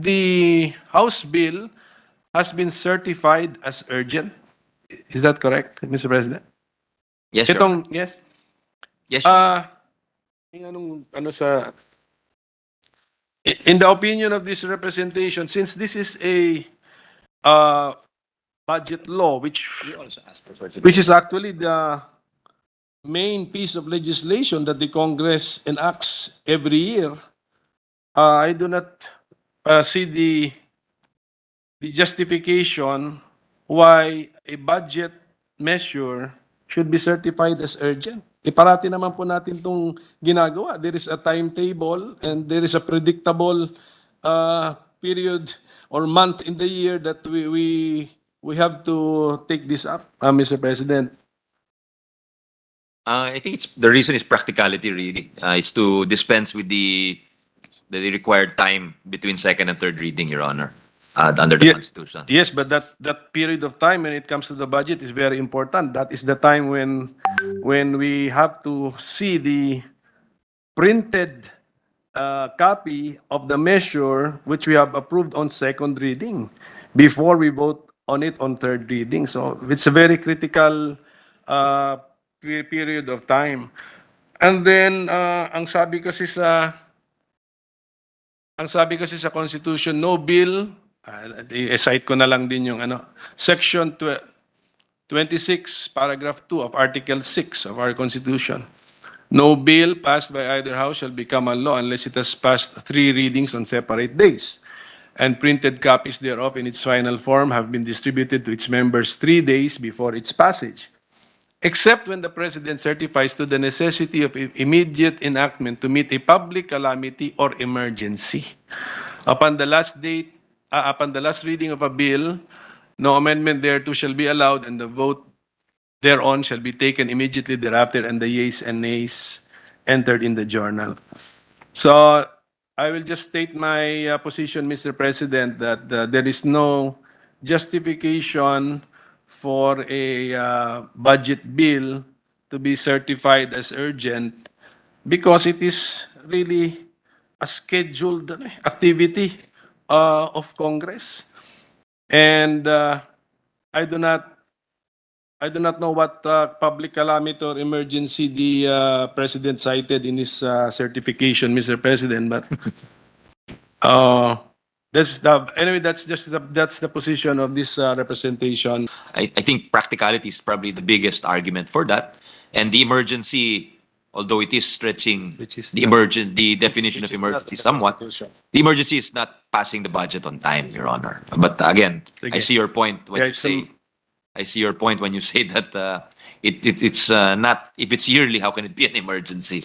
the House bill has been certified as urgent. Is that correct, Mr. President? Yes, Your Honor. Yes. Yes, Your Honor. In the opinion of this representation, since this is a uh, budget law, which is actually the main piece of legislation that the Congress enacts every year, I do not see the justification why a budget measure should be certified as urgent. Parati naman po natin itong ginagawa. There is a timetable and there is a predictable period or month in the year that we have to take this up, Mr. President. I think the reason is practicality, really. It's to dispense with the required time between second and third reading, Your Honor, under the Constitution. Yes, but that period of time when it comes to the budget is very important. That is the time when we have to see the printed copy of the measure which we have approved on second reading before we vote on it on third reading. So it's a very critical period of time. And then ang sabi kasi sa Constitution, no bill, i-cite ko na lang din yung Section 26, Paragraph 2 of Article 6 of our Constitution. No bill passed by either house shall become a law unless it has passed 3 readings on separate days, and printed copies thereof in its final form have been distributed to its members 3 days before its passage, except when the President certifies to the necessity of immediate enactment to meet a public calamity or emergency. Upon the last reading of a bill, no amendment thereto shall be allowed, and the vote thereon shall be taken immediately thereafter, and the yeas and nays entered in the journal. So I will just state my position, Mr. President, that there is no justification for a budget bill to be certified as urgent because it is really a scheduled activity of Congress. And I do not know what public calamity or emergency the President cited in his certification, Mr. President, but that's the position of this representation. I think practicality is probably the biggest argument for that. And the emergency, although it is stretching the definition of emergency somewhat, the emergency is not passing the budget on time, Your Honor. But again, I see your point when you say, that it's not, if it's yearly, how can it be an emergency?